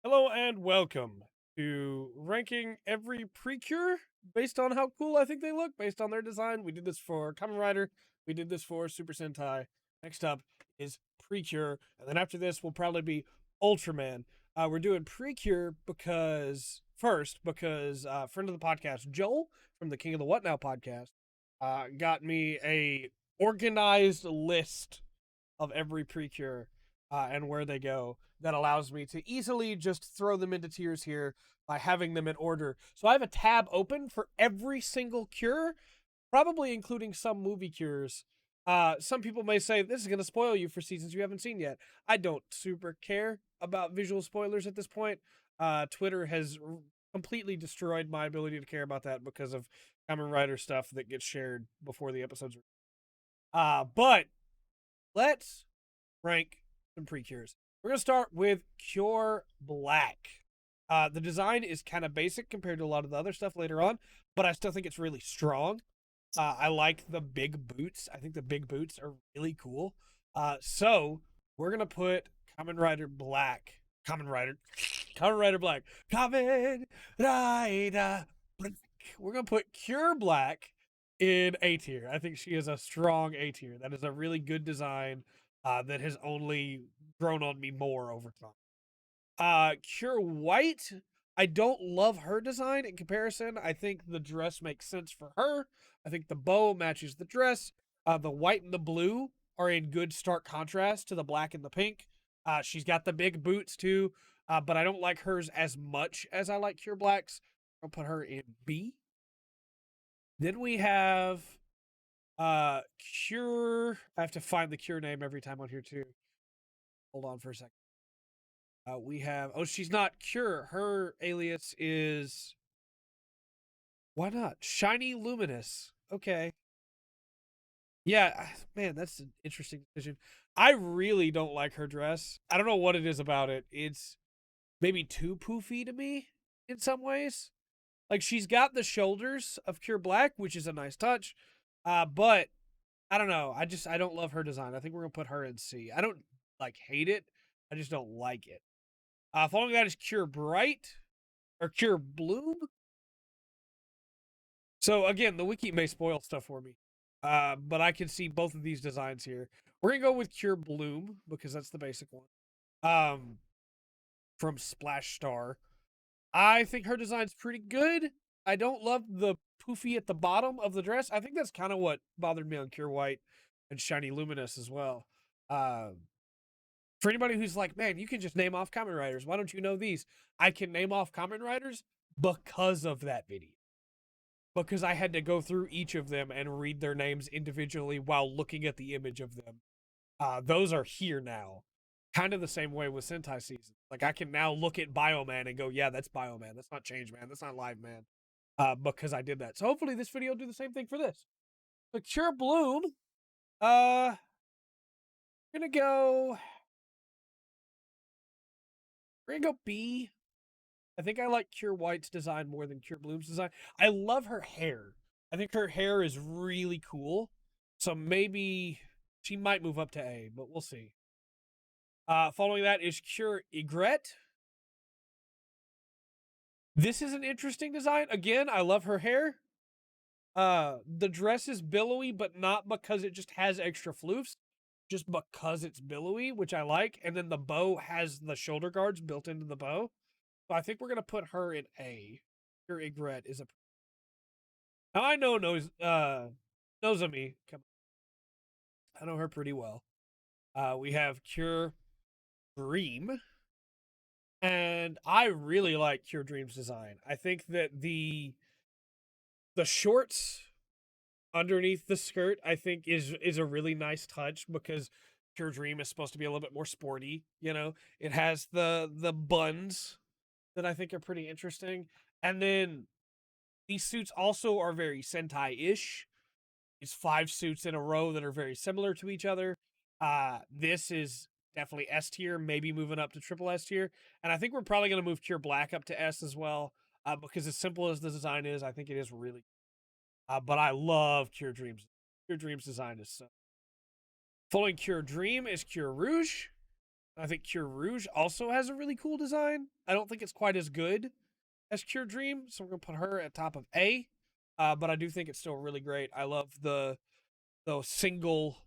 Hello and welcome to ranking every Precure based on how cool I think they look, based on their design. We did this for Kamen Rider, we did this for Super Sentai. Next up is Precure, and then after this will probably be Ultraman. We're doing Precure because friend of the podcast Joel from the King of the What Now podcast got me a organized list of every Precure and where they go that allows me to easily just throw them into tiers here by having them in order. So I have a tab open for every single cure, probably including some movie cures. Some people may say this is going to spoil you for seasons you haven't seen yet. I don't super care about visual spoilers at this point. Twitter has completely destroyed my ability to care about that because of Kamen Rider stuff that gets shared before the episodes. But let's rank some Precures. We're going to start with Cure Black. The design is kind of basic compared to a lot of the other stuff later on, but I still think it's really strong. I like the big boots. I think the big boots are really cool. So we're going to put Kamen Rider Black. Kamen Rider Black. Kamen Rider Black. We're going to put Cure Black in A tier. I think she is a strong A tier. That is a really good design that has only grown on me more over time. Cure White, I don't love her design in comparison. I think the dress makes sense for her. I think the bow matches the dress. The white and the blue are in good stark contrast to the black and the pink. She's got the big boots too, but I don't like hers as much as I like Cure Black's. I'll put her in B. Then we have Cure. I have to find the Cure name every time on here too. Hold on for a second. We have. Oh, she's not Cure. Her alias is. Why not? Shiny Luminous. Okay. Yeah, man, that's an interesting decision. I really don't like her dress. I don't know what it is about it. It's maybe too poofy to me in some ways. Like she's got the shoulders of Cure Black, which is a nice touch. But I don't know. I don't love her design. I think we're gonna put her in C. I don't like hate it. I just don't like it. Following that is Cure Bright or Cure Bloom. So again, the wiki may spoil stuff for me, but I can see both of these designs here. We're gonna go with Cure Bloom because that's the basic one. From Splash Star, I think her design's pretty good. I don't love the poofy at the bottom of the dress. I think that's kind of what bothered me on Cure White and Shiny Luminous as well. For anybody who's like, man, you can just name off Kamen Riders. Why don't you know these? I can name off Kamen Riders because of that video. Because I had to go through each of them and read their names individually while looking at the image of them. Those are here now. Kind of the same way with Sentai season. Like I can now look at Bioman and go, yeah, that's Bioman. That's not Change Man. That's not Live Man. Because I did that. So hopefully this video will do the same thing for this. The Cure Bloom. We're gonna go. We're gonna go B. I think I like Cure White's design more than Cure Bloom's design. I love her hair. I think her hair is really cool. So maybe she might move up to A, but we'll see. Following that is Cure Egret. This is an interesting design. Again, I love her hair. The dress is billowy, but not because it just has extra floofs, just because it's billowy, which I like. And then the bow has the shoulder guards built into the bow. So I think we're gonna put her in A. Cure Egret is a. Now I know Nozomi. Come on. I know her pretty well. We have Cure Dream. And I really like Cure Dream's design. I think that the shorts underneath the skirt, I think is a really nice touch because Cure Dream is supposed to be a little bit more sporty, you know. It has the buns that I think are pretty interesting. And then these suits also are very Sentai-ish. It's 5 suits in a row that are very similar to each other. This is definitely S tier, maybe moving up to triple S tier. And I think we're probably going to move Cure Black up to S as well, because as simple as the design is, I think it is really. But I love Cure Dreams. Cure Dreams design is so. Following Cure Dream is Cure Rouge. I think Cure Rouge also has a really cool design. I don't think it's quite as good as Cure Dream, so we're gonna put her at top of A. But I do think it's still really great. I love the single.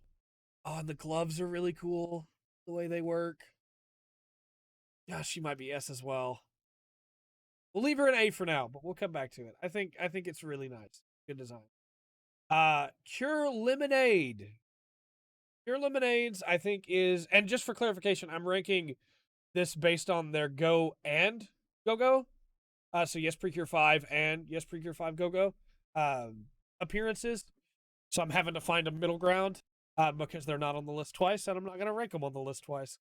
Oh, and the gloves are really cool. The way they work. Yeah, she might be S as well. We'll leave her an A for now, but we'll come back to it. I think it's really nice. Good design. Cure Lemonade. Cure Lemonades, I think, is, and just for clarification, I'm ranking this based on their Go and Go Go. So yes, Precure 5 and yes, Precure 5 Go Go appearances. So I'm having to find a middle ground because they're not on the list twice, and I'm not going to rank them on the list twice.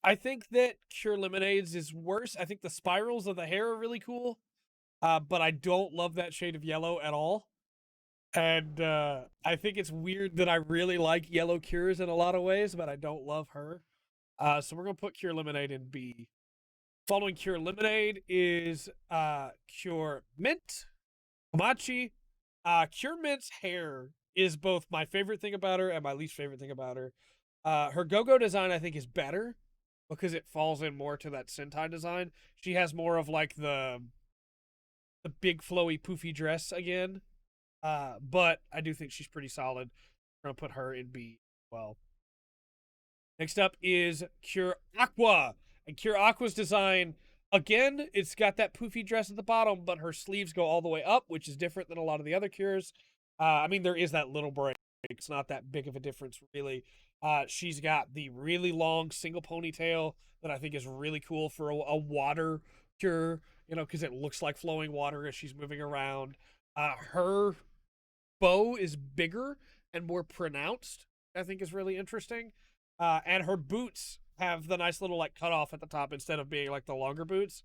I think that Cure Lemonades is worse. I think the spirals of the hair are really cool, but I don't love that shade of yellow at all. And I think it's weird that I really like Yellow Cures in a lot of ways, but I don't love her. So we're going to put Cure Lemonade in B. Following Cure Lemonade is Cure Mint. Komachi. Cure Mint's hair is both my favorite thing about her and my least favorite thing about her. Her go-go design, I think, is better because it falls in more to that Sentai design. She has more of like the big flowy poofy dress again. But I do think she's pretty solid. We're gonna put her in B as well. Next up is Cure Aqua. And Cure Aqua's design, again, it's got that poofy dress at the bottom, but her sleeves go all the way up, which is different than a lot of the other Cures. I mean, there is that little break. It's not that big of a difference, really. She's got the really long single ponytail that I think is really cool for a water Cure, because it looks like flowing water as she's moving around. Her bow is bigger and more pronounced, I think is really interesting. And her boots have the nice little like cutoff at the top instead of being like the longer boots.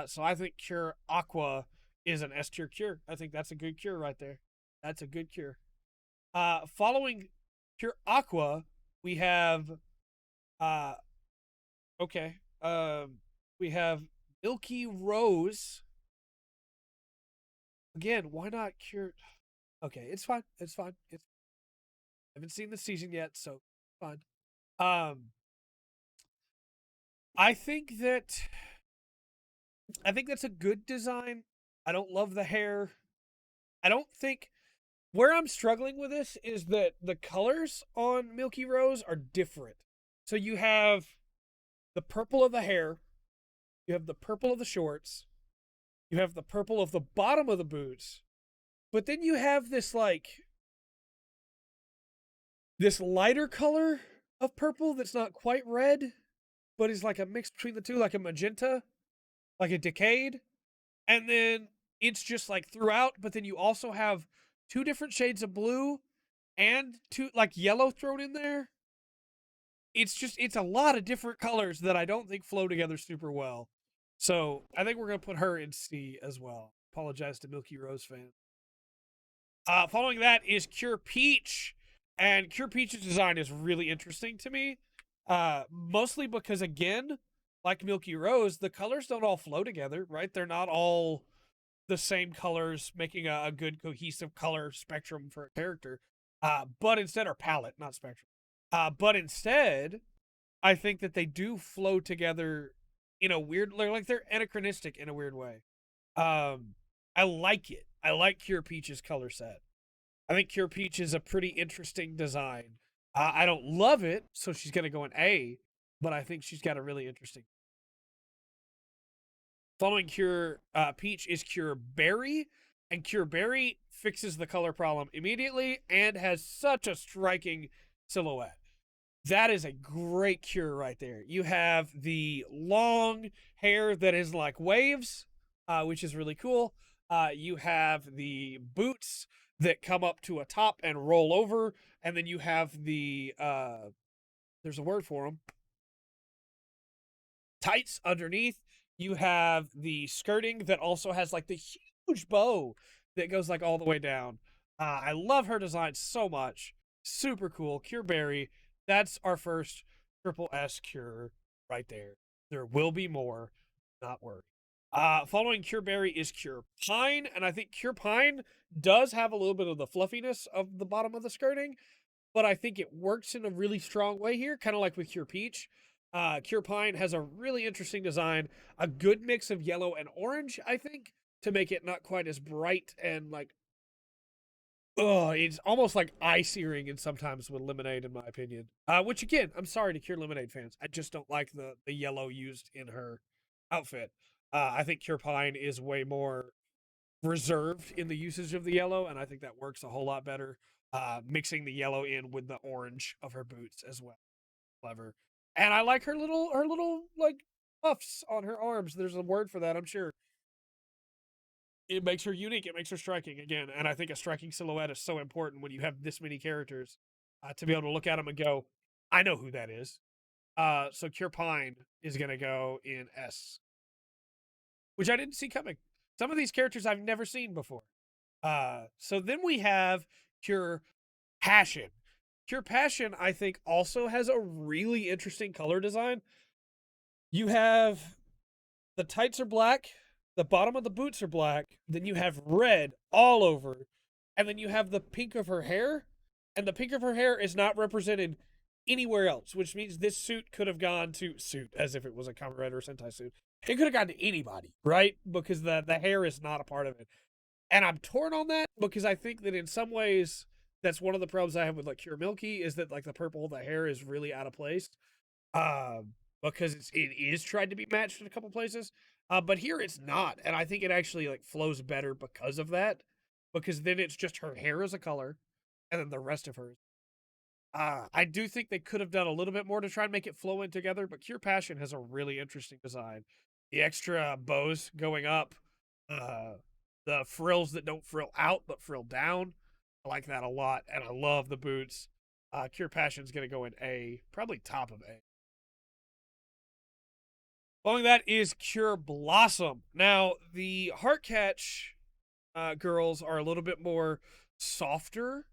So I think Cure Aqua is an S tier cure. I think that's a good cure right there. That's a good cure. Following Cure Aqua, we have okay. We have Milky Rose. Again, why not Cure? Okay, it's fine. It's fine. I haven't seen the season yet, so fine. I think that's a good design. I don't love the hair. I don't think where I'm struggling with this is that the colors on Milky Rose are different. So you have the purple of the hair, you have the purple of the shorts, you have the purple of the bottom of the boots, but then you have this lighter color of purple that's not quite red, but is like a mix between the two, like a magenta, like a decayed. And then it's just like throughout, but then you also have two different shades of blue and two like yellow thrown in there. It's a lot of different colors that I don't think flow together super well. So I think we're gonna put her in C as well. Apologize to Milky Rose fans. Following that is Cure Peach, and Cure Peach's design is really interesting to me. Mostly because again, like Milky Rose, the colors don't all flow together, right? They're not all the same colors, making a good cohesive color spectrum for a character. But instead, or palette, not spectrum. But instead, I think that they do flow together in a weird, like they're anachronistic in a weird way. I like it. I like Cure Peach's color set. I think Cure Peach is a pretty interesting design. I don't love it, so she's gonna go in A, but I think she's got a really interesting. Following Cure Peach is Cure Berry, and Cure Berry fixes the color problem immediately and has such a striking silhouette. That is a great cure right there. You have the long hair that is like waves, which is really cool. You have the boots that come up to a top and roll over, and then you have the there's a word for them, tights underneath. You have the skirting that also has like the huge bow that goes like all the way down. I love her design so much. Super cool. Cure Berry. That's our first triple S cure right there. There will be more. Not worry. Following Cure Berry is Cure Pine, and I think Cure Pine does have a little bit of the fluffiness of the bottom of the skirting, but I think it works in a really strong way here, kind of like with Cure Peach. Cure Pine has a really interesting design, a good mix of yellow and orange, I think, to make it not quite as bright and like, oh, it's almost like eye searing and sometimes with Lemonade, in my opinion. Which again, I'm sorry to Cure Lemonade fans, I just don't like the yellow used in her outfit. I think Cure Pine is way more reserved in the usage of the yellow, and I think that works a whole lot better. Mixing the yellow in with the orange of her boots as well, clever. And I like her little like puffs on her arms. There's a word for that, I'm sure. It makes her unique. It makes her striking again, and I think a striking silhouette is so important when you have this many characters to be able to look at them and go, "I know who that is." So Cure Pine is gonna go in S, which I didn't see coming. Some of these characters I've never seen before. So then we have Cure Passion. Cure Passion, I think, also has a really interesting color design. You have the tights are black, the bottom of the boots are black, then you have red all over, and then you have the pink of her hair, and the pink of her hair is not represented anywhere else, which means this suit could have gone to suit as if it was a Kamen Rider Sentai suit. It could have gone to anybody, right? Because the hair is not a part of it. And I'm torn on that because I think that in some ways that's one of the problems I have with like Cure Milky is that like the purple of the hair is really out of place. Because it is tried to be matched in a couple places. But here it's not, and I think it actually like flows better because of that. Because then it's just her hair is a color, and then the rest of her. I do think they could have done a little bit more to try and make it flow in together. But Cure Passion has a really interesting design. The extra bows going up, uh, the frills that don't frill out but frill down. I like that a lot, and I love the boots. Cure Passion's gonna go in A, probably top of A. Following that is Cure Blossom. Now, the Heartcatch girls are a little bit more softer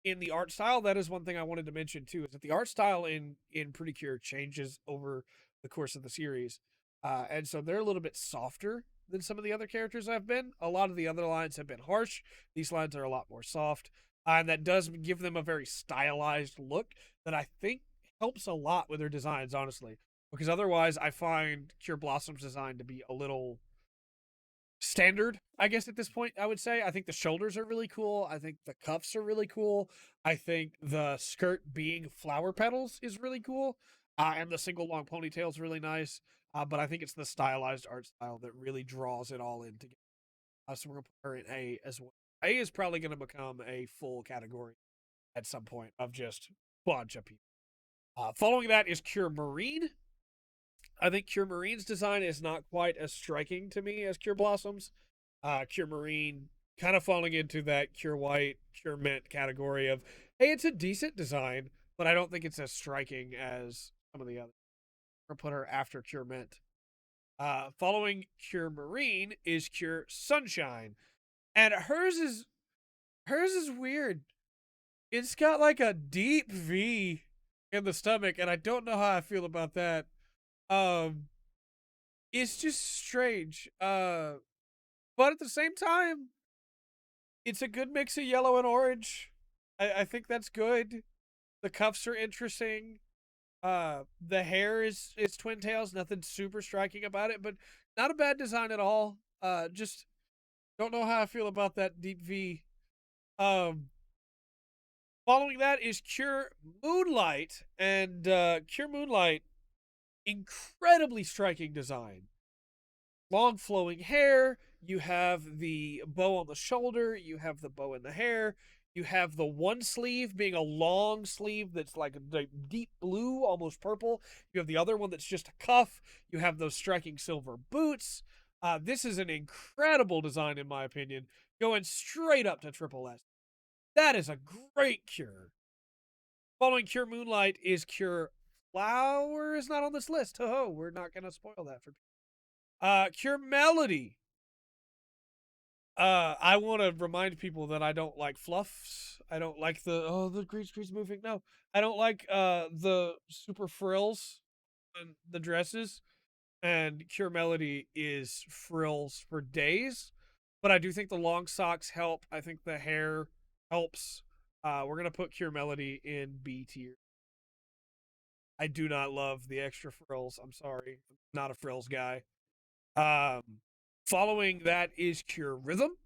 in the art style. That is one thing I wanted to mention too, is that the art style in Pretty Cure changes over the course of the series. And so they're a little bit softer than some of the other characters I've been. A lot of the other lines have been harsh. These lines are a lot more soft. And that does give them a very stylized look that I think helps a lot with their designs, honestly. Because otherwise, I find Cure Blossom's design to be a little standard, I guess, at this point. I would say I think the shoulders are really cool. I think the cuffs are really cool. I think the skirt being flower petals is really cool. And the single long ponytail is really nice. But I think it's the stylized art style that really draws it all in together. So we're gonna put her in A as well. A is probably gonna become a full category at some point of just bunch of people. Following that is Cure Marine. I think Cure Marine's design is not quite as striking to me as Cure Blossom's. Cure Marine kind of falling into that Cure White, Cure Mint category of, hey, it's a decent design, but I don't think it's as striking as some of the others. I'll put her after Cure Mint. Following Cure Marine is Cure Sunshine, and hers is weird. It's got like a deep V in the stomach, and I don't know how I feel about that. Um, it's just strange. But at the same time, it's a good mix of yellow and orange. I think that's good. The cuffs are interesting. The hair is twin tails. Nothing super striking about it, but not a bad design at all. Just don't know how I feel about that deep V. Um, Following that is Cure Moonlight, and Cure Moonlight, incredibly striking design. Long flowing hair. You have the bow on the shoulder. You have the bow in the hair. You have the one sleeve being a long sleeve that's like a deep blue, almost purple. You have the other one that's just a cuff. You have those striking silver boots. This is an incredible design, in my opinion, going straight up to Triple S. That is a great Cure. Following Cure Moonlight is Cure Flower is not on this list. Ho ho, we're not gonna spoil that for Cure Melody. I want to remind people that I don't like fluffs. I don't like the green screen's moving. No, I don't like the super frills on the dresses. And Cure Melody is frills for days, but I do think the long socks help. I think the hair helps. We're gonna put Cure Melody in B tier. I do not love the extra frills. I'm sorry, not a frills guy. Um, Following that is Cure Rhythm.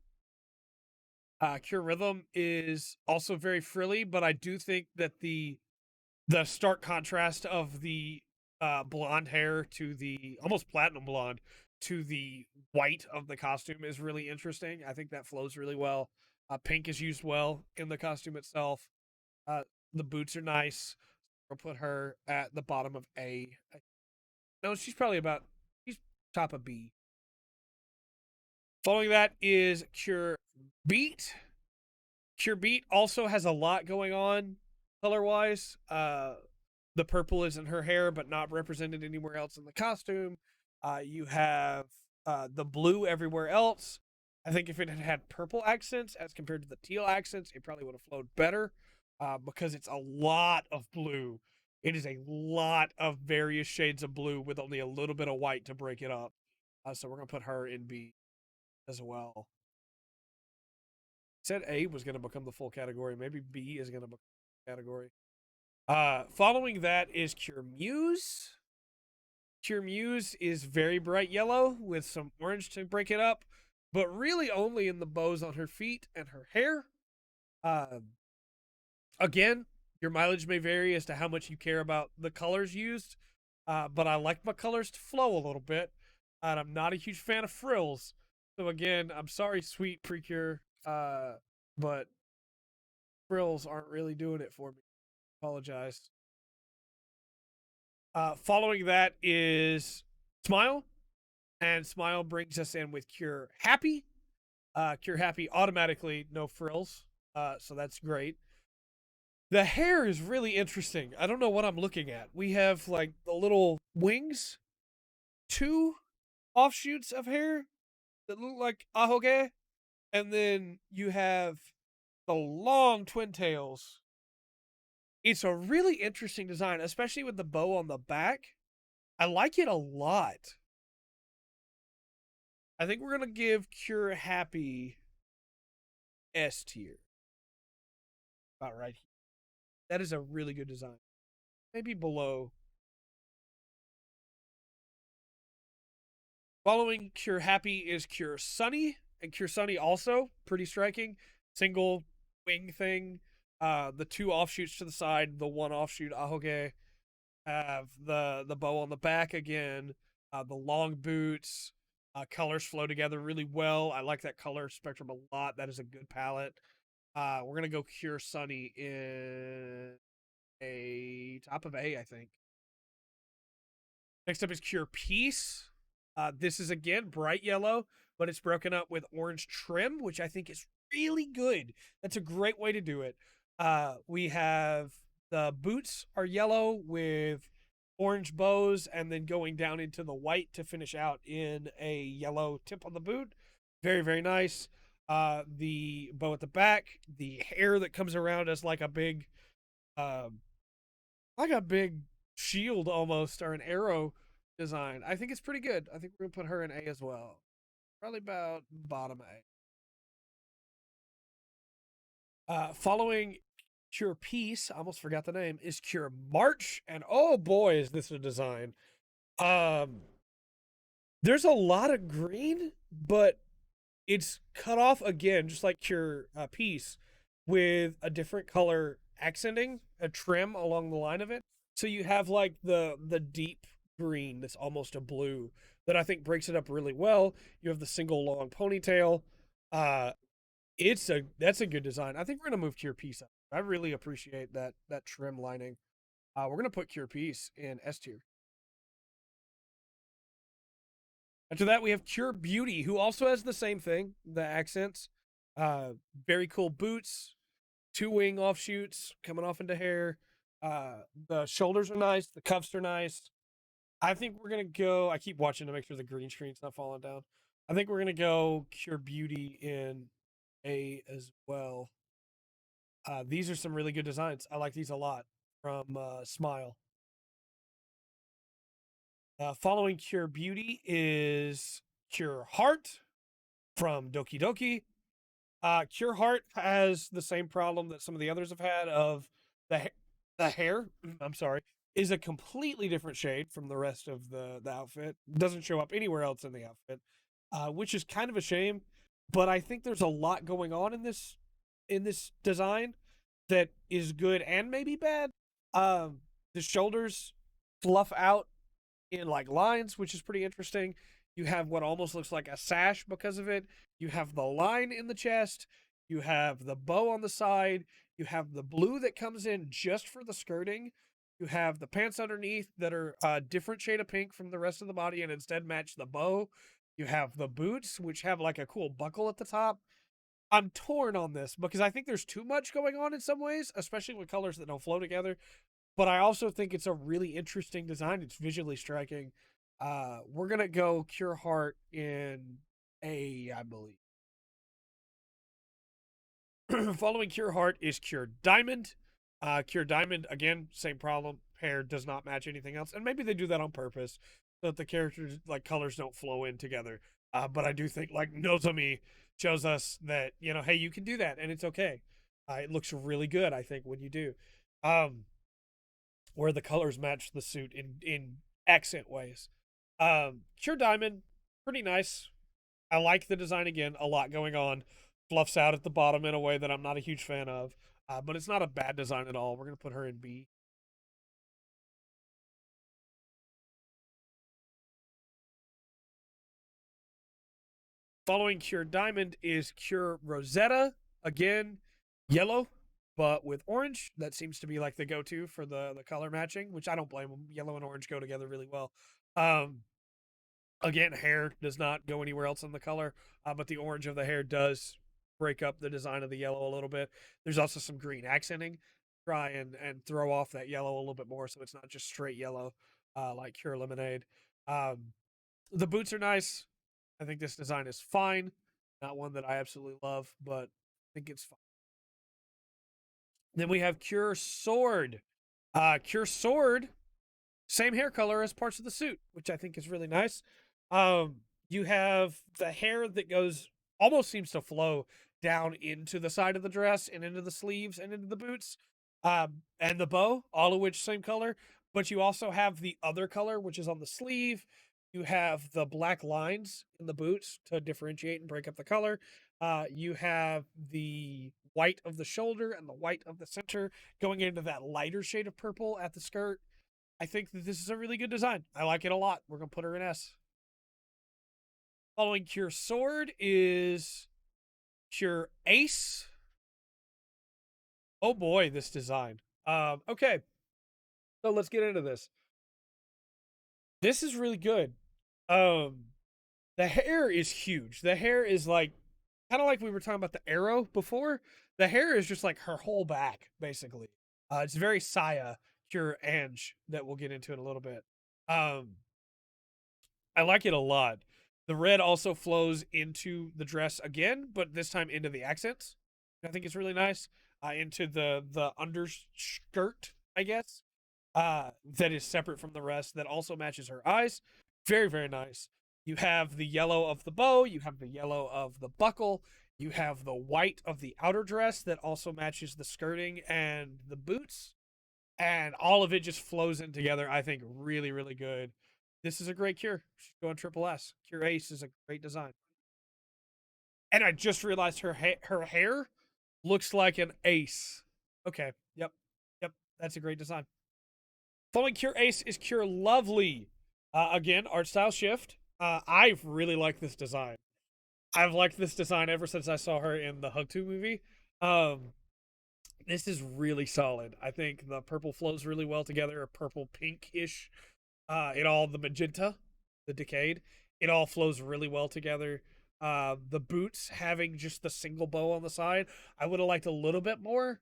Cure Rhythm is also very frilly, but I do think that the stark contrast of the blonde hair to the almost platinum blonde to the white of the costume is really interesting. I think that flows really well. Pink is used well in the costume itself. Uh, the boots are nice. We'll put her at the bottom of A. No, she's top of B. Following that is Cure Beat. Cure Beat also has a lot going on color wise. The purple is in her hair, but not represented anywhere else in the costume. You have the blue everywhere else. I think if it had had purple accents as compared to the teal accents, it probably would have flowed better because it's a lot of blue. It is a lot of various shades of blue with only a little bit of white to break it up. So we're going to put her in B as well. Said A was going to become the full category. Maybe B is going to become the category. Following that is Cure Muse. Cure Muse is very bright yellow with some orange to break it up, but really only in the bows on her feet and her hair. Again, your mileage may vary as to how much you care about the colors used, but I like my colors to flow a little bit, and I'm not a huge fan of frills. So again, I'm sorry, sweet Precure, but frills aren't really doing it for me. Apologize. Following that is Smile, and Smile brings us in with Cure Happy. Cure Happy automatically no frills, so that's great. The hair is really interesting. I don't know what I'm looking at. We have like the little wings, two offshoots of hair that look like ahoge, and then you have the long twin tails. It's a really interesting design, especially with the bow on the back. I like it a lot. I think we're gonna give Cure Happy S tier. About right here. That is a really good design. Maybe below. Following Cure Happy is Cure Sunny, and Cure Sunny also pretty striking. Single wing thing. The two offshoots to the side, the one offshoot ahoge. Have the bow on the back again. The long boots. Colors flow together really well. I like that color spectrum a lot. That is a good palette. We're gonna go Cure Sunny in a top of A, I think. Next up is Cure Peace. This is again bright yellow, but it's broken up with orange trim, which I think is really good. That's a great way to do it. We have the boots are yellow with orange bows, and then going down into the white to finish out in a yellow tip on the boot. Very, very nice. The bow at the back, the hair that comes around as um, like a big shield almost, or an arrow design. I think it's pretty good. I think we're gonna put her in A as well. Probably about bottom A. Following Cure Peace, I almost forgot the name, is Cure March, and oh boy, is this a design. Um, there's a lot of green, but it's cut off again, just like Cure Peace, with a different color accenting, a trim along the line of it. So you have like the deep green that's almost a blue that I think breaks it up really well. You have the single long ponytail. Uh, that's a good design. I think we're gonna move Cure Peace up. I really appreciate that trim lining. We're gonna put Cure Peace in S tier. After that, we have Cure Beauty, who also has the same thing, the accents. Very cool boots, two wing offshoots coming off into hair. The shoulders are nice, the cuffs are nice. I think we're gonna go. I keep watching to make sure the green screen's not falling down. I think we're gonna go Cure Beauty in A as well. These are some really good designs. I like these a lot from Smile. Following Cure Beauty is Cure Heart from Doki Doki. Cure Heart has the same problem that some of the others have had of the the hair. I'm sorry, is a completely different shade from the rest of the outfit. Doesn't show up anywhere else in the outfit, which is kind of a shame. But I think there's a lot going on in this design that is good and maybe bad. The shoulders fluff out in like lines, which is pretty interesting. You have what almost looks like a sash because of it. You have the line in the chest. You have the bow on the side. You have the blue that comes in just for the skirting. You have the pants underneath that are a different shade of pink from the rest of the body and instead match the bow. You have the boots, which have like a cool buckle at the top. I'm torn on this because I think there's too much going on in some ways, especially with colors that don't flow together. But I also think it's a really interesting design. It's visually striking. We're gonna go Cure Heart in A, I believe. Following Cure Heart is Cure Diamond. Cure Diamond, again, same problem. Hair does not match anything else, and maybe they do that on purpose so that the characters like colors don't flow in together. But I do think like Nozomi shows us that hey, you can do that, and it's okay. It looks really good, I think, when you do. Where the colors match the suit in accent ways. Cure Diamond, pretty nice. I like the design again. A lot going on. Fluffs out at the bottom in a way that I'm not a huge fan of. But it's not a bad design at all. We're gonna put her in B. Following Cure Diamond is Cure Rosetta. Again, yellow, but with orange. That seems to be like the go-to for the color matching, which I don't blame them. Yellow and orange go together really well. Again, hair does not go anywhere else in the color, but the orange of the hair does break up the design of the yellow a little bit. There's also some green accenting, try and throw off that yellow a little bit more, so it's not just straight yellow like Cure Lemonade. The boots are nice. I think this design is fine. Not one that I absolutely love, but I think it's fine. Then we have Cure Sword. Cure Sword, same hair color as parts of the suit, which I think is really nice. You have the hair that goes almost seems to flow down into the side of the dress and into the sleeves and into the boots. And the bow, all of which same color, but you also have the other color, which is on the sleeve. You have the black lines in the boots to differentiate and break up the color. You have the white of the shoulder and the white of the center going into that lighter shade of purple at the skirt. I think that this is a really good design. I like it a lot. We're going to put her in S. Following Cure Sword is Cure Ace. Oh boy, this design. Okay. So let's get into this. This is really good. The hair is huge. The hair is like kind of like we were talking about the arrow before. The hair is just like her whole back, basically. It's very Saya, Cure Ange that we'll get into in a little bit. I like it a lot. The red also flows into the dress again, but this time into the accents. I think it's really nice. Into the underskirt, I guess. That is separate from the rest. That also matches her eyes. Very very nice. You have the yellow of the bow. You have the yellow of the buckle. You have the white of the outer dress that also matches the skirting and the boots. And all of it just flows in together. I think really really good. This is a great cure. She's going triple S. Cure Ace is a great design. And I just realized her hair looks like an ace. Okay. Yep. Yep. That's a great design. Following Cure Ace is Cure Lovely. Again, art style shift. I've really liked this design. I've liked this design ever since I saw her in the Hug 2 movie. Um, this is really solid. I think the purple flows really well together, a purple pinkish it all the magenta, the decayed, it all flows really well together. The boots having just the single bow on the side, I would have liked a little bit more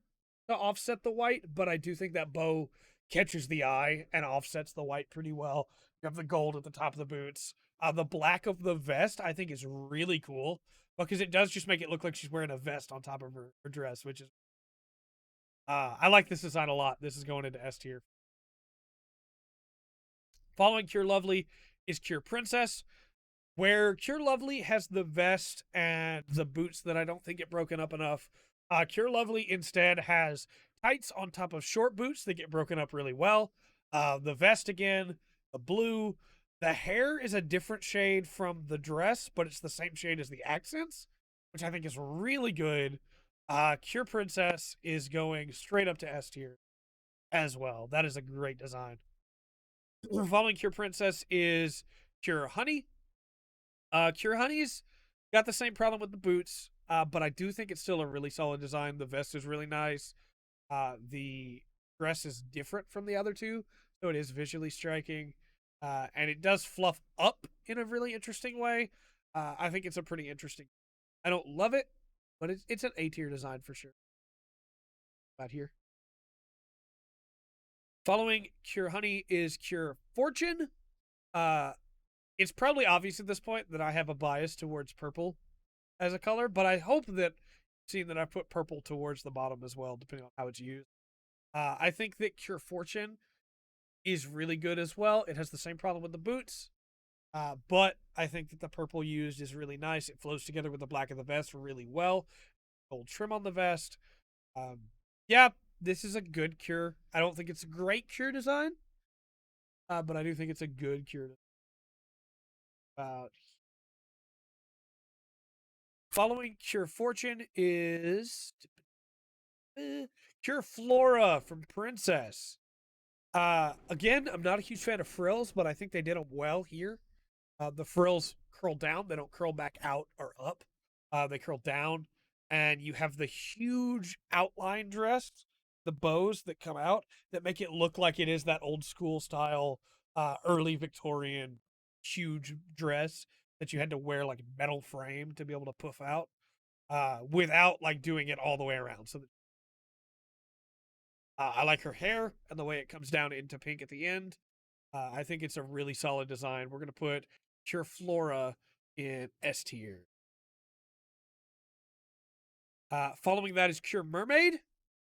to offset the white, but I do think that bow catches the eye and offsets the white pretty well. You have the gold at the top of the boots. The black of the vest, I think, is really cool because it does just make it look like she's wearing a vest on top of her dress, which is I like this design a lot. This is going into S tier. Following Cure Lovely is Cure Princess. Where Cure Lovely has the vest and the boots that I don't think get broken up enough, Cure Lovely instead has tights on top of short boots that get broken up really well. The vest again, the blue. The hair is a different shade from the dress, but it's the same shade as the accents, which I think is really good. Cure Princess is going straight up to S tier as well. That is a great design. Following Cure Princess is Cure Honey. Cure Honey's got the same problem with the boots, but I do think it's still a really solid design. The vest is really nice. The dress is different from the other two, so it is visually striking. And it does fluff up in a really interesting way. I think it's a pretty interesting. I don't love it, but it's an A tier design for sure. About here. Following Cure Honey is Cure Fortune. It's probably obvious at this point that I have a bias towards purple as a color, but I hope that seeing that I put purple towards the bottom as well, depending on how it's used. I think that Cure Fortune is really good as well. It has the same problem with the boots, but I think that the purple used is really nice. It flows together with the black of the vest really well. Gold trim on the vest. Yeah, this is a good Cure. I don't think it's a great Cure design, but I do think it's a good Cure. Following Cure Fortune is Cure Flora from Princess. Again, I'm not a huge fan of frills, but I think they did them well here. The frills curl down; they don't curl back out or up. They curl down, and you have the huge outline dress, the bows that come out that make it look like it is that old school style, early Victorian huge dress that you had to wear like metal frame to be able to puff out, without like doing it all the way around. So I like her hair and the way it comes down into pink at the end. I think it's a really solid design. We're going to put Cure Flora in S tier. Following that is Cure Mermaid.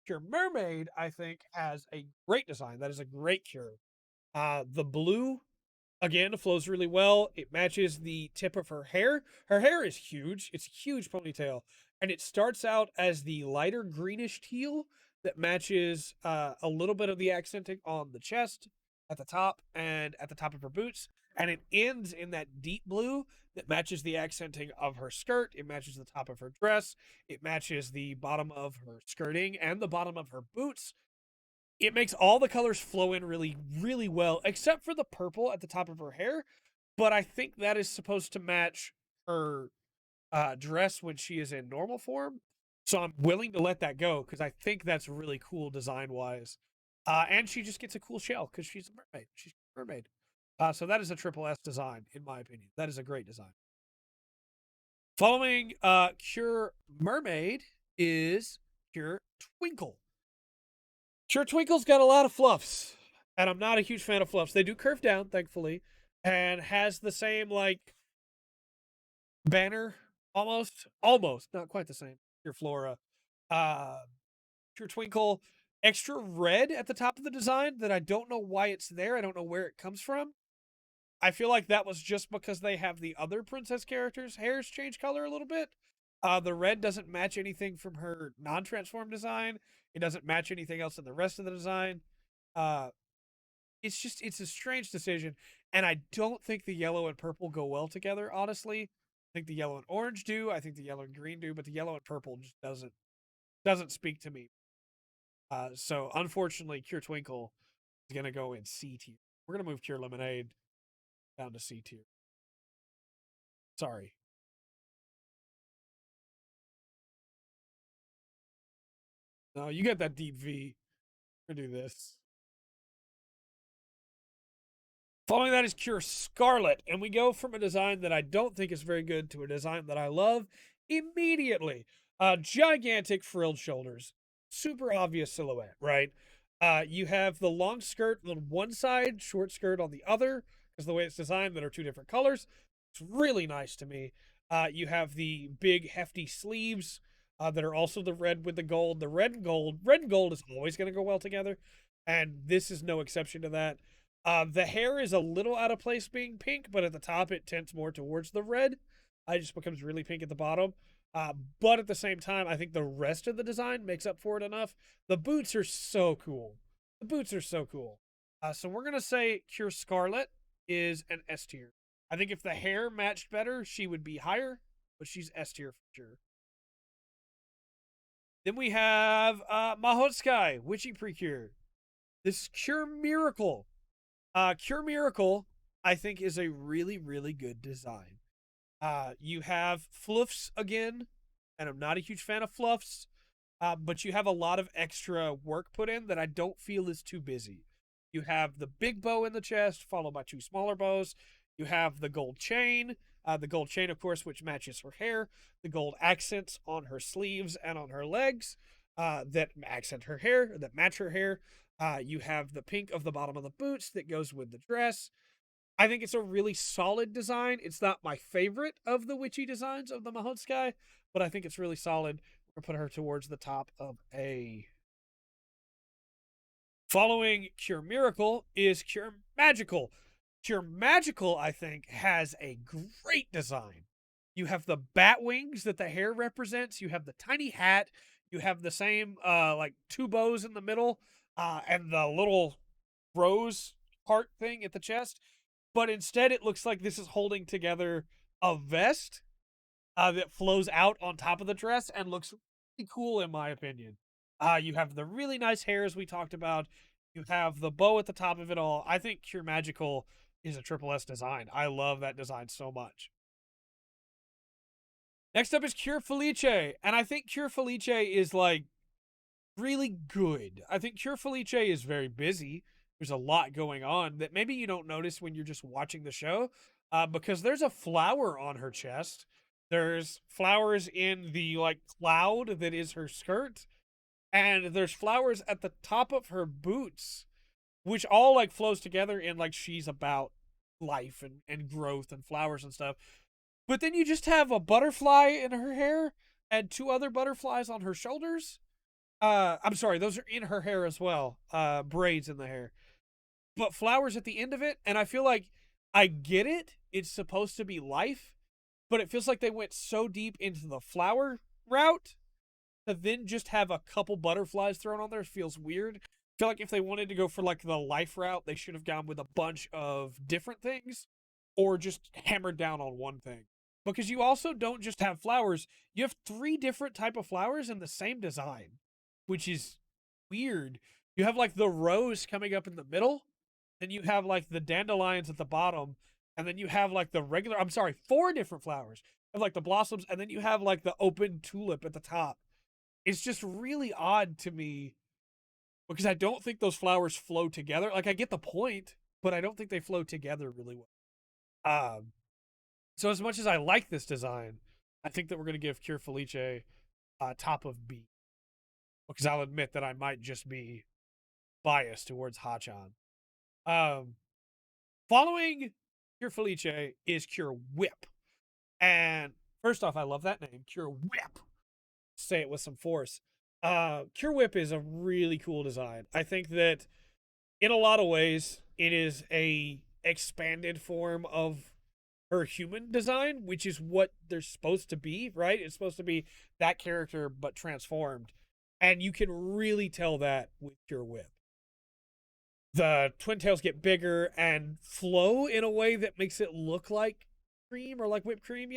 Cure Mermaid, I think, has a great design. That is a great cure. The blue, again, flows really well. It matches the tip of her hair. Her hair is huge. It's a huge ponytail. And it starts out as the lighter greenish teal that matches a little bit of the accenting on the chest at the top and at the top of her boots. And it ends in that deep blue that matches the accenting of her skirt. It matches the top of her dress. It matches the bottom of her skirting and the bottom of her boots. It makes all the colors flow in really, really well, except for the purple at the top of her hair. But I think that is supposed to match her dress when she is in normal form. So I'm willing to let that go because I think that's really cool design wise. And she just gets a cool shell because she's a mermaid. She's a mermaid. So that is a triple S design, in my opinion. That is a great design. Following Cure Mermaid is Cure Twinkle. Cure Twinkle's got a lot of fluffs, and I'm not a huge fan of fluffs. They do curve down, thankfully, and has the same like banner almost, not quite the same. Cure Flora, Cure Twinkle, extra red at the top of the design that I don't know why it's there. I don't know where it comes from. I feel like that was just because they have the other princess characters' hairs change color a little bit. The red doesn't match anything from her non-transform design. It doesn't match anything else in the rest of the design. It's a strange decision, and I don't think the yellow and purple go well together. Honestly, I think the yellow and orange do. I think the yellow and green do, but the yellow and purple just doesn't speak to me. So unfortunately, Cure Twinkle is gonna go in C tier. We're gonna move Cure Lemonade down to C tier. Sorry. No, you get that deep V. We're gonna do this. Following that is Cure Scarlet, and we go from a design that I don't think is very good to a design that I love immediately. Gigantic frilled shoulders, super obvious silhouette, right? You have the long skirt on one side, short skirt on the other, because the way it's designed, that are two different colors. It's really nice to me. You have the big hefty sleeves that are also the red with the gold. The red and gold is always going to go well together, and this is no exception to that. The hair is a little out of place being pink, but at the top it tends more towards the red. It just becomes really pink at the bottom. But at the same time, I think the rest of the design makes up for it enough. The boots are so cool. The boots are so cool. So we're gonna say Cure Scarlet is an S tier. I think if the hair matched better, she would be higher, but she's S tier for sure. Then we have Mahotsukai, Witchy Precure. This is Cure Miracle. Cure Miracle, I think, is a really, really good design. You have fluffs again, and I'm not a huge fan of fluffs, but you have a lot of extra work put in that I don't feel is too busy. You have the big bow in the chest, followed by 2 smaller bows. You have the gold chain, of course, which matches her hair, the gold accents on her sleeves and on her legs that accent her hair, that match her hair. You have the pink of the bottom of the boots that goes with the dress. I think it's a really solid design. It's not my favorite of the witchy designs of the Mahotsukai, but I think it's really solid. We're going to put her towards the top of A. Following Cure Miracle is Cure Magical. Cure Magical, I think, has a great design. You have the bat wings that the hair represents. You have the tiny hat. You have the same, like, 2 bows in the middle, and the little rose heart thing at the chest. But instead, it looks like this is holding together a vest that flows out on top of the dress and looks really cool, in my opinion. You have the really nice hair, as we talked about. You have the bow at the top of it all. I think Cure Magical is a triple S design. I love that design so much. Next up is Cure Felice, and I think Cure Felice is like really good. I think Cure Felice is very busy. There's a lot going on that maybe you don't notice when you're just watching the show, because there's a flower on her chest. There's flowers in the like cloud that is her skirt, and there's flowers at the top of her boots, which all like flows together in like she's about life and growth and flowers and stuff. But then you just have a butterfly in her hair and 2 other butterflies on her shoulders. I'm sorry, those are in her hair as well. Braids in the hair. But flowers at the end of it, and I feel like I get it. It's supposed to be life, but it feels like they went so deep into the flower route to then just have a couple butterflies thrown on there feels weird. I feel like if they wanted to go for like the life route, they should have gone with a bunch of different things or just hammered down on one thing. Because you also don't just have flowers, you have 3 different type of flowers in the same design, which is weird. You have like the rose coming up in the middle, then you have like the dandelions at the bottom, and then you have like the regular, I'm sorry, 4 different flowers. You have like the blossoms, and then you have like the open tulip at the top. It's just really odd to me because I don't think those flowers flow together. Like I get the point, but I don't think they flow together really well. So as much as I like this design, I think that we're going to give Cure Felice top of B, because I'll admit that I might just be biased towards Hachan. Um, Following Cure Felice is Cure Whip, and first off, I love that name, Cure Whip. Say it with some force. Cure Whip is a really cool design. I think that in a lot of ways, it is a expanded form of her human design, which is what they're supposed to be, right? It's supposed to be that character but transformed. And you can really tell that with Cure Whip. The twin tails get bigger and flow in a way that makes it look like cream or like whipped cream,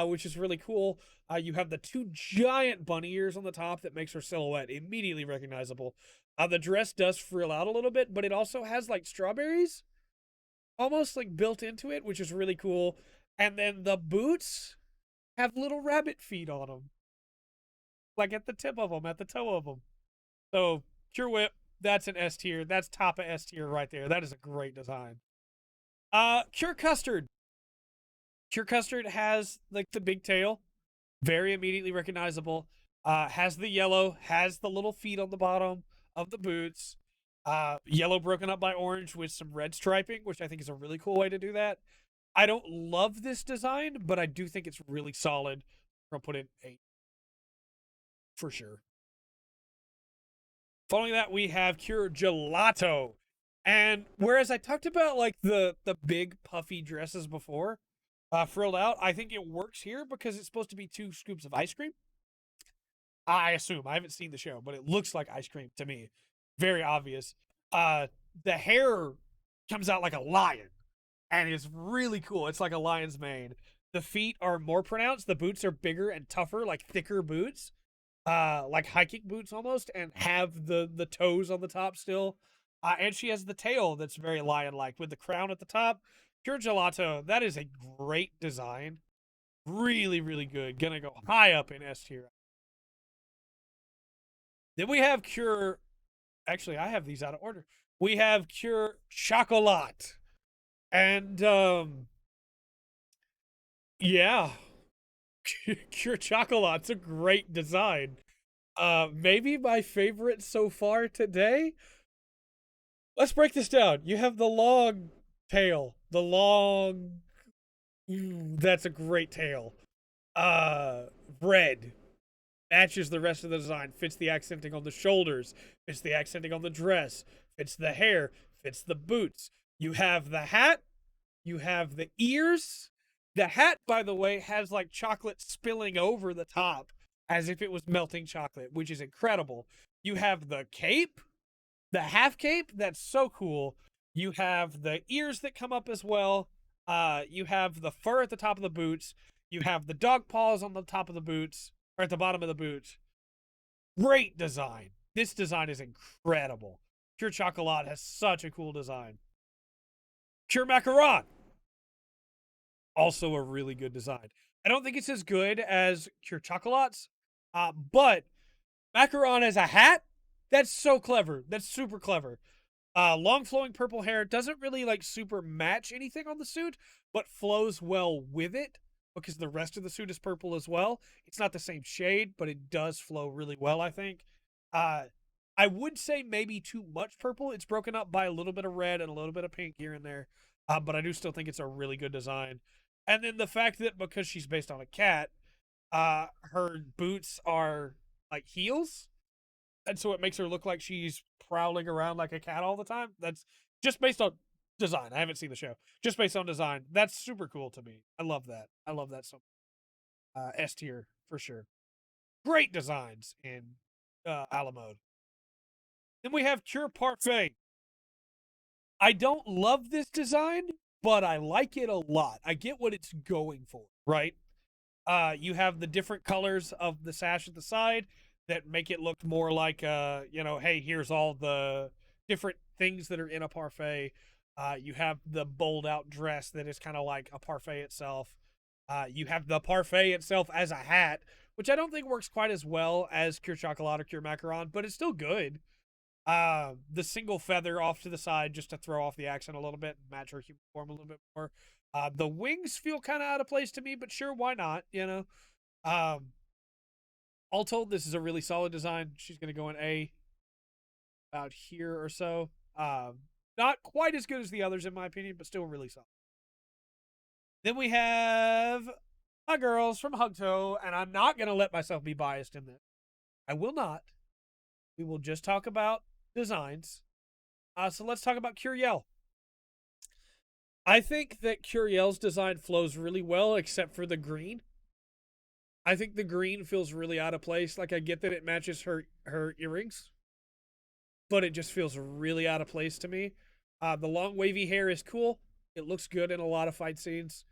which is really cool. You have the 2 giant bunny ears on the top that makes her silhouette immediately recognizable. The dress does frill out a little bit, but it also has like strawberries almost like built into it, which is really cool. And then the boots have little rabbit feet on them, like at the tip of them, at the toe of them. So Cure Whip, that's an S tier. That's top of S tier right there. That is a great design. Cure Custard. Cure Custard has like the big tail, very immediately recognizable. Has the yellow, has the little feet on the bottom of the boots. Yellow broken up by orange with some red striping, which I think is a really cool way to do that. I don't love this design, but I do think it's really solid. I'll put it 8 for sure. Following that, we have Cure Gelato. And whereas I talked about like the big puffy dresses before, frilled out, I think it works here because it's supposed to be 2 scoops of ice cream. I assume. I haven't seen the show, but it looks like ice cream to me. Very obvious. Uh the hair comes out like a lion and it's really cool. It's like a lion's mane. The feet are more pronounced. The boots are bigger and tougher, like thicker boots. Like hiking boots almost, and have the toes on the top still. And she has the tail that's very lion-like with the crown at the top. Pure Gelato, that is a great design. Really, really good. Gonna go high up in S tier. Then we have Cure. Actually, I have these out of order. We have Cure Chocolat. And yeah. Cure Chocolat's a great design. Maybe my favorite so far today. Let's break this down. You have the long tail. The long that's a great tail. Red matches the rest of the design, fits the accenting on the shoulders, fits the accenting on the dress, fits the hair, fits the boots. You have the hat, you have the ears. The hat, by the way, has like chocolate spilling over the top as if it was melting chocolate, which is incredible. You have the cape, the half cape, that's so cool. You have the ears that come up as well. You have the fur at the top of the boots. You have the dog paws on the top of the boots, or at the bottom of the boots. Great design. This design is incredible. Pure Chocolat has such a cool design. Pure Macaron, also a really good design. I don't think it's as good as Pure Chocolate's, but Macaron as a hat, that's so clever. That's super clever. Long flowing purple hair doesn't really like super match anything on the suit, but flows well with it because the rest of the suit is purple as well. It's not the same shade, but it does flow really well, I think. Uh, I would say maybe too much purple. It's broken up by a little bit of red and a little bit of pink here and there. But I do still think it's a really good design. And then the fact that because she's based on a cat, her boots are like heels, and so it makes her look like she's prowling around like a cat all the time. That's just based on design. I haven't seen the show. Just based on design. That's super cool to me. I love that. I love that so S tier for sure. Great designs in Alamode. Then we have Cure Parfait. I don't love this design, but I like it a lot. I get what it's going for, right? You have the different colors of the sash at the side that make it look more like hey, here's all the different things that are in a parfait. You have the bold out dress that is kind of like a parfait itself. You have the parfait itself as a hat, which I don't think works quite as well as Cure Chocolat or Cure Macaron, but it's still good. The single feather off to the side just to throw off the accent a little bit and match her human form a little bit more. The wings feel kind of out of place to me, but sure, why not? All told, this is a really solid design. She's going to go in A about here or so. Not quite as good as the others, in my opinion, but still really solid. Then we have my girls from Hugto, and I'm not going to let myself be biased in this. I will not. We will just talk about designs. So let's talk about Curiel. I think that Curiel's design flows really well, except for the green. I think the green feels really out of place. Like I get that it matches her earrings, but it just feels really out of place to me. The long wavy hair is cool. It looks good in a lot of fight scenes.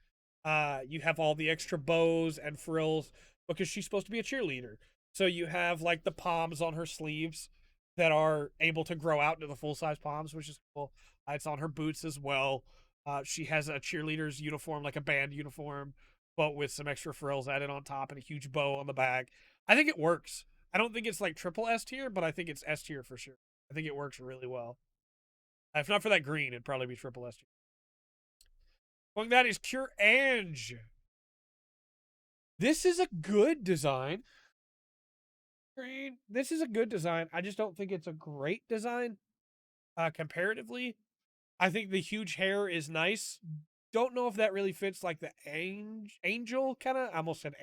You have all the extra bows and frills because she's supposed to be a cheerleader. So you have like the palms on her sleeves that are able to grow out into the full size palms, which is cool. It's on her boots as well. She has a cheerleader's uniform, like a band uniform, but with some extra frills added on top and a huge bow on the back. I think it works. I don't think it's like triple S tier, but I think it's S tier for sure. I think it works really well. If not for that green, it'd probably be triple S tier. Well, that is Cure Ange. This is a good design. Green. This is a good design. I just don't think it's a great design. Comparatively, I think the huge hair is nice. Don't know if that really fits like the angel kind of. I almost said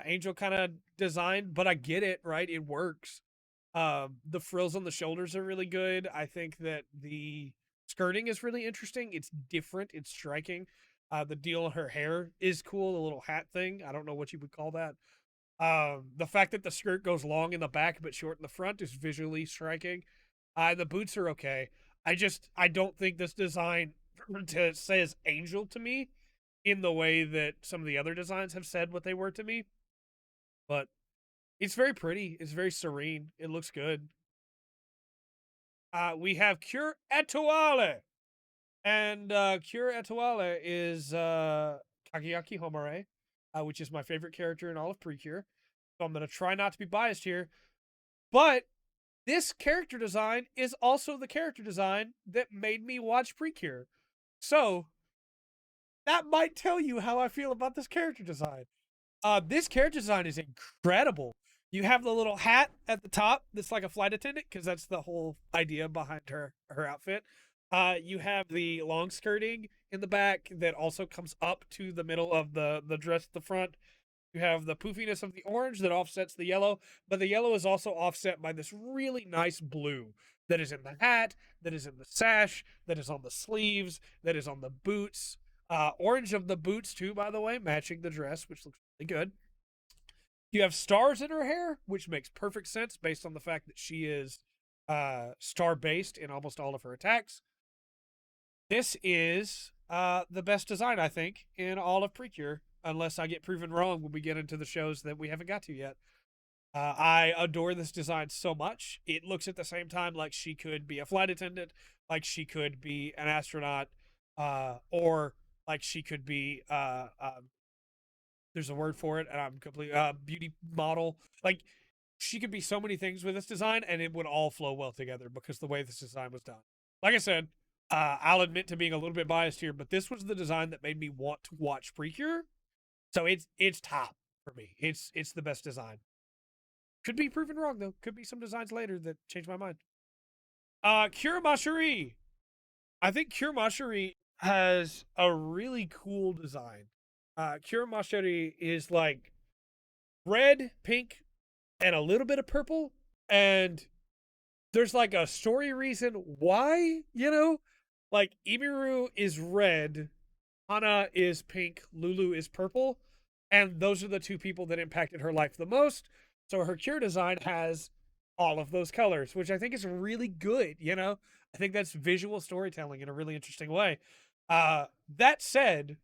angel kind of design, but I get it. Right, it works. The frills on the shoulders are really good. I think that the skirting is really interesting. It's different. It's striking. The deal on her hair is cool. The little hat thing. I don't know what you would call that. The fact that the skirt goes long in the back but short in the front is visually striking. The boots are okay. I don't think this design says angel to me in the way that some of the other designs have said what they were to me. But it's very pretty. It's very serene. It looks good. We have Cure Etoile. And Cure Etoile is Kageyaki Homare, which is my favorite character in all of Precure. So I'm going to try not to be biased here. But this character design is also the character design that made me watch Precure. So that might tell you how I feel about this character design. This character design is incredible. You have the little hat at the top that's like a flight attendant, because that's the whole idea behind her outfit. You have the long skirting in the back that also comes up to the middle of the dress at the front. You have the poofiness of the orange that offsets the yellow, but the yellow is also offset by this really nice blue that is in the hat, that is in the sash, that is on the sleeves, that is on the boots. Orange of the boots too, by the way, matching the dress, which looks really good. You have stars in her hair, which makes perfect sense based on the fact that she is star based in almost all of her attacks. This is the best design, I think, in all of Precure, unless I get proven wrong when we get into the shows that we haven't got to yet. I adore this design so much. It looks at the same time like she could be a flight attendant, like she could be an astronaut, or like she could be there's a word for it, and I'm completely beauty model. Like she could be so many things with this design, and it would all flow well together because the way this design was done. Like I said, I'll admit to being a little bit biased here, but this was the design that made me want to watch Precure. So it's top for me. It's the best design. Could be proven wrong though. Could be some designs later that change my mind. Cure Macherie. I think Cure Macherie has a really cool design. Cure Macherie is like red, pink, and a little bit of purple. And there's like a story reason why, like Imiru is red, Hana is pink, Lulu is purple. And those are the two people that impacted her life the most. So her cure design has all of those colors, which I think is really good, I think that's visual storytelling in a really interesting way. That said,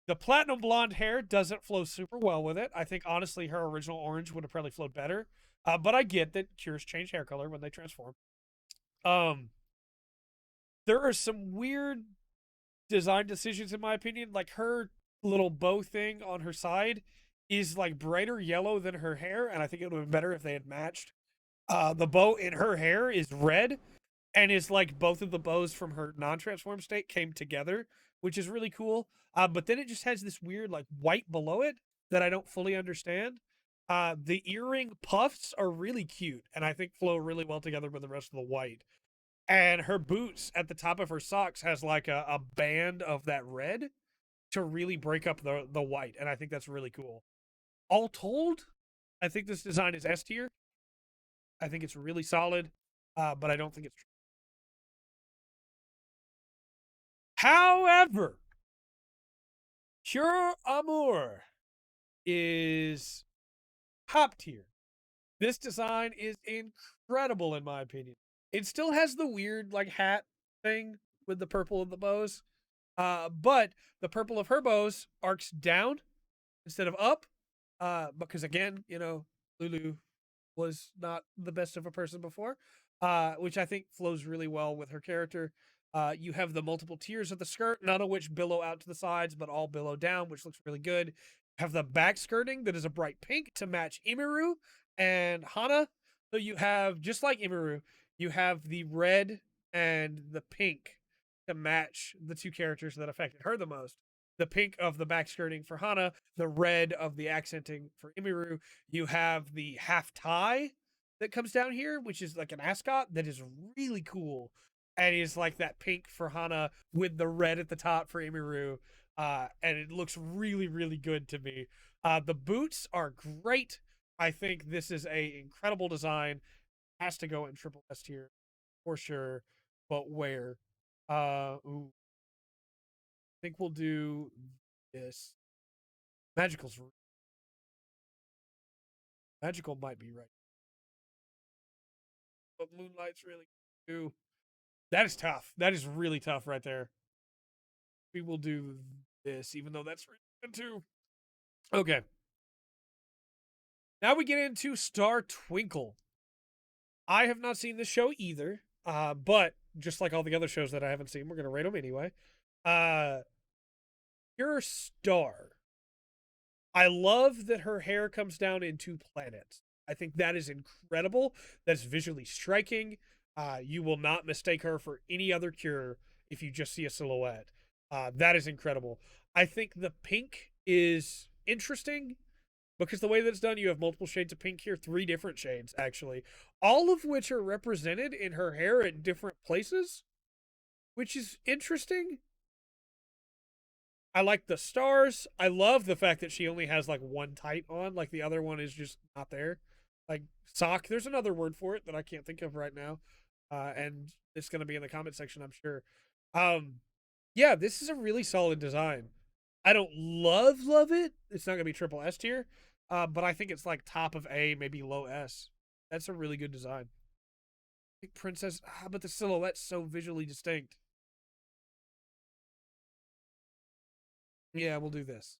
the platinum blonde hair doesn't flow super well with it. I think honestly her original orange would have probably flowed better. But I get that cures change hair color when they transform. There are some weird design decisions in my opinion. Like her little bow thing on her side is like brighter yellow than her hair, and I think it would have been better if they had matched. The bow in her hair is red, and is like both of the bows from her non-transform state came together, which is really cool. But then it just has this weird like white below it that I don't fully understand. The earring puffs are really cute, and I think flow really well together with the rest of the white. And her boots at the top of her socks has like a band of that red to really break up the white, and I think that's really cool. All told, I think this design is S tier. I think it's really solid, but I don't think it's true. However, Pure Amour is top tier. This design is incredible in my opinion. It still has the weird like hat thing with the purple of the bows. But the purple of her bows arcs down instead of up. Because again, Lulu was not the best of a person before. Which I think flows really well with her character. You have the multiple tiers of the skirt, none of which billow out to the sides, but all billow down, which looks really good. You have the back skirting that is a bright pink to match Imiru and Hana. So you have, just like Imiru, you have the red and the pink to match the two characters that affected her the most. The pink of the back skirting for Hana, the red of the accenting for Imiru. You have the half tie that comes down here, which is like an ascot that is really cool. And is like that pink for Hana with the red at the top for Imiru. And it looks really, really good to me. The boots are great. I think this is a incredible design. has to go in triple S tier for sure. But where? Ooh, I think we'll do this. Magical's Magical might be right, but Moonlight's really good too. That is tough. That is really tough right there. We will do this, even though that's really good too. Okay. Now we get into Star Twinkle. I have not seen this show either, but just like all the other shows that I haven't seen, we're going to rate them anyway. Pure Star. I love that her hair comes down into planets. I think that is incredible. That's visually striking. You will not mistake her for any other Cure if you just see a silhouette. That is incredible. I think the pink is interesting because the way that it's done, you have multiple shades of pink here, 3 different shades actually, all of which are represented in her hair at different places, which is interesting. I like the stars. I love the fact that she only has like one tight on, like the other one is just not there. Like sock, there's another word for it that I can't think of right now, and it's going to be in the comment section, I'm sure. Yeah, this is a really solid design. I don't love it. It's not going to be triple S tier, but I think it's like top of A, maybe low S. That's a really good design. I think Princess, but the silhouette's so visually distinct. Yeah, we'll do this.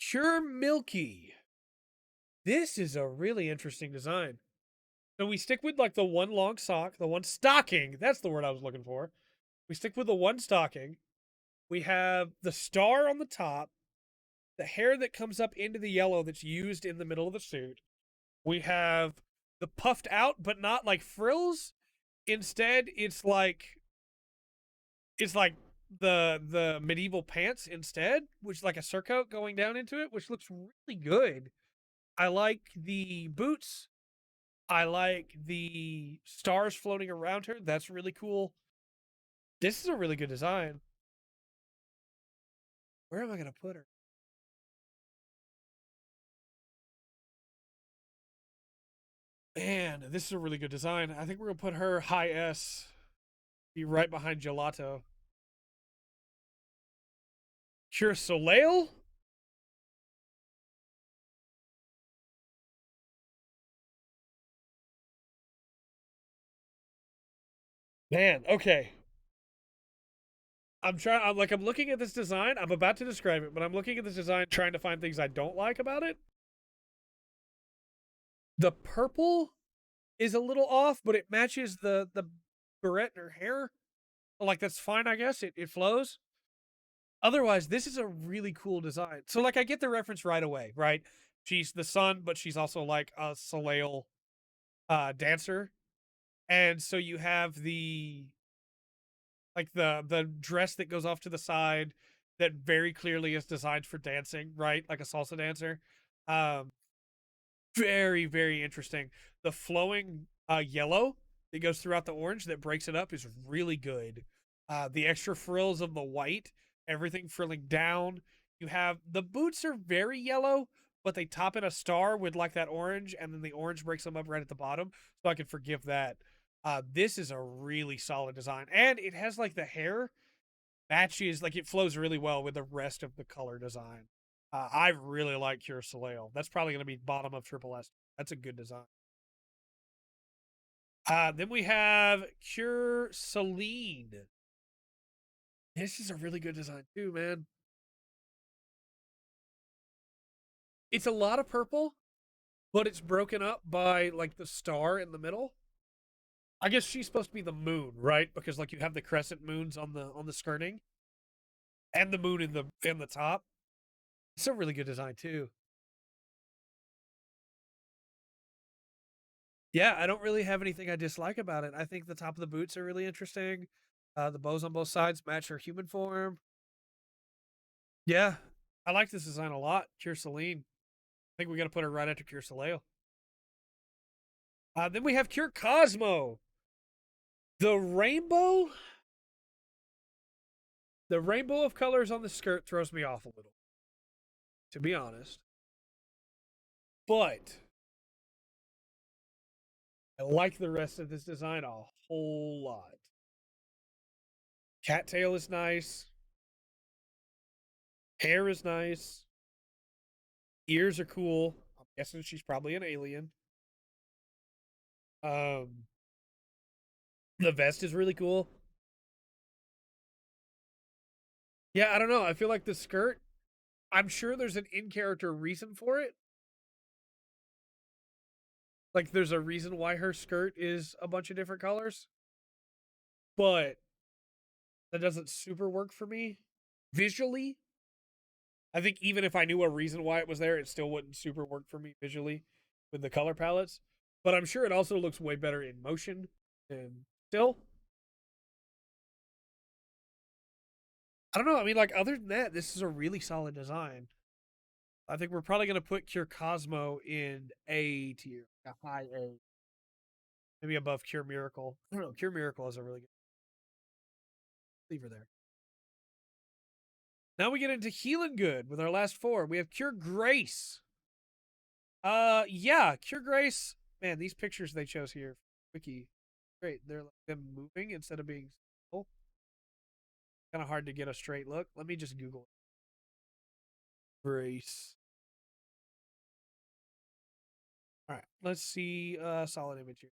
Pure Milky. This is a really interesting design. So we stick with like the one long sock, the one stocking. That's the word I was looking for. We stick with the one stocking. We have the star on the top, the hair that comes up into the yellow that's used in the middle of the suit. We have the puffed out, but not like frills. Instead, it's like the medieval pants instead, which is like a surcoat going down into it, which looks really good. I like the boots. I like the stars floating around her. That's really cool. This is a really good design. Where am I going to put her? Man, this is a really good design. I think we're going to put her high S. Be right behind Gelato. Pure Soleil? Man, okay. I'm looking at this design. I'm about to describe it, but I'm looking at this design trying to find things I don't like about it. The purple is a little off, but it matches the barrette in her hair. Like that's fine, I guess. It flows. Otherwise, this is a really cool design. So like I get the reference right away, right? She's the sun, but she's also like a Soleil dancer. And so you have the dress that goes off to the side that very clearly is designed for dancing, right? Like a salsa dancer. Um, very, very interesting. The flowing yellow that goes throughout the orange that breaks it up is really good. The extra frills of the white, everything frilling down. You have the boots are very yellow, but they top in a star with like that orange, and then the orange breaks them up right at the bottom. So I can forgive that. This is a really solid design, and it has like the hair matches, like it flows really well with the rest of the color design. I really like Cure Soleil. That's probably going to be bottom of Triple S. That's a good design. Then we have Cure Celine. This is a really good design too, man. It's a lot of purple, but it's broken up by like the star in the middle. I guess she's supposed to be the moon, right? Because like you have the crescent moons on the skirting and the moon in the top. It's a really good design too. Yeah, I don't really have anything I dislike about it. I think the top of the boots are really interesting. The bows on both sides match her human form. Yeah, I like this design a lot. Cure Celine. I think we got to put her right after Cure Soleil. Then we have Cure Cosmo. The rainbow. The rainbow of colors on the skirt throws me off a little, to be honest. But I like the rest of this design a whole lot. Cattail is nice. Hair is nice. Ears are cool. I'm guessing she's probably an alien. Um, the vest is really cool. Yeah, I don't know. I feel like the skirt, I'm sure there's an in character reason for it. Like, there's a reason why her skirt is a bunch of different colors, but that doesn't super work for me visually. I think even if I knew a reason why it was there, it still wouldn't super work for me visually with the color palettes. But I'm sure it also looks way better in motion and still. I don't know. I mean, like, other than that, this is a really solid design. I think we're probably going to put Cure Cosmo in A tier, a high A. Maybe above Cure Miracle. I don't know. Cure Miracle is a really good. Leave her there. Now we get into Healing Good with our last four. We have Cure Grace. Yeah, Cure Grace. Man, these pictures they chose here, Wiki, great. They're like them moving instead of being still. Kind of hard to get a straight look. Let me just Google it. Grace. All right, let's see. Solid image here.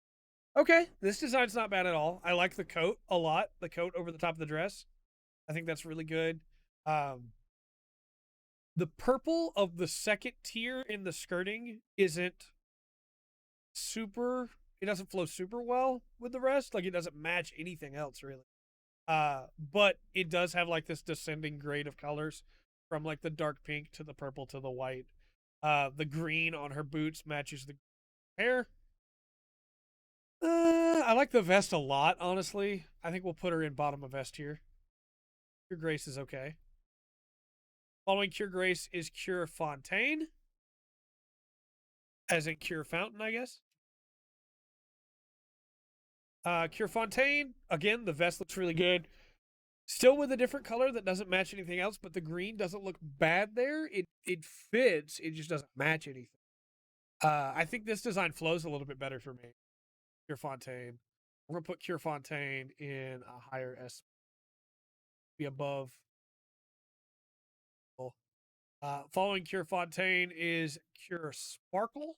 Okay, this design's not bad at all. I like the coat a lot. The coat over the top of the dress. I think that's really good. Um, the purple of the second tier in the skirting isn't super. It doesn't flow super well with the rest. Like, it doesn't match anything else really. But it does have like this descending grade of colors from like the dark pink to the purple to the white. The green on her boots matches the hair. I like the vest a lot, honestly. I think we'll put her in bottom of vest here. Cure Grace is okay. Following Cure Grace is Cure Fontaine, as in Cure Fountain, I guess. Cure Fontaine, again, the vest looks really good. Still with a different color that doesn't match anything else, but the green doesn't look bad there. It fits, it just doesn't match anything. I think this design flows a little bit better for me. Cure Fontaine. We're gonna put Cure Fontaine in a higher S, be above. Following Cure Fontaine is Cure Sparkle.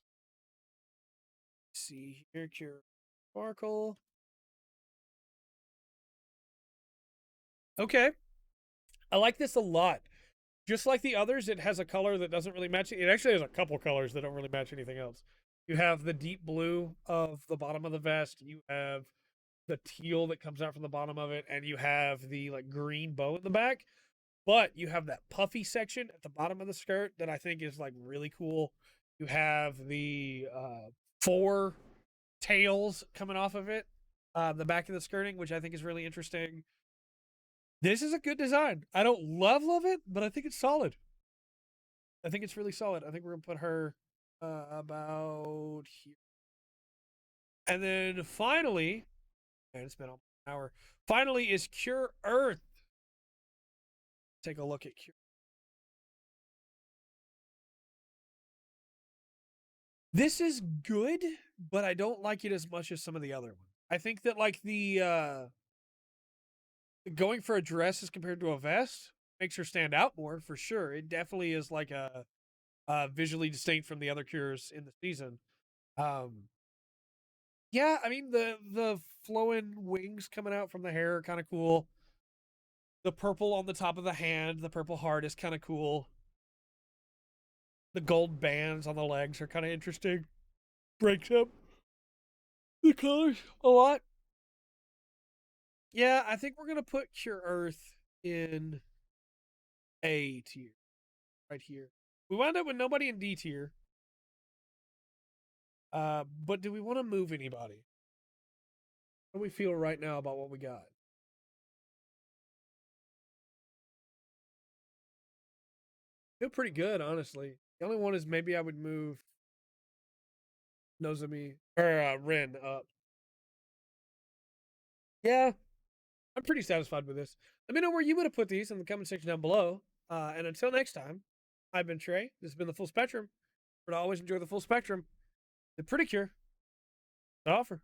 Let's see here, Cure Sparkle. Okay, I like this a lot. Just like the others, it has a color that doesn't really match. It actually has a couple colors that don't really match anything else. You have the deep blue of the bottom of the vest. You have the teal that comes out from the bottom of it, and you have the like green bow in the back. But you have that puffy section at the bottom of the skirt that I think is like really cool. You have the four tails coming off of it, the back of the skirting, which I think is really interesting. This is a good design. I don't love it, but I think it's solid. I think it's really solid. I think we're gonna put her about here. And then finally, man, it's been almost an hour. Finally, is Cure Earth. Take a look at Cure. This is good, but I don't like it as much as some of the other ones. I think that like the going for a dress as compared to a vest makes her stand out more for sure. It definitely is like a visually distinct from the other cures in the season. Um, yeah, I mean the flowing wings coming out from the hair are kind of cool. The purple on the top of the hand, the purple heart is kind of cool. The gold bands on the legs are kind of interesting. Breaks up the colors a lot. Yeah, I think we're gonna put Cure Earth in A tier right here. We wound up with nobody in D tier. But do we want to move anybody? How do we feel right now about what we got? Feel pretty good, honestly. The only one is maybe I would move Nozomi or Ren up. Yeah, I'm pretty satisfied with this. Let me know where you would have put these in the comment section down below. And until next time, I've been Trey. This has been the Full Spectrum. But I always enjoy the full spectrum. The Pretty Cure. Offer.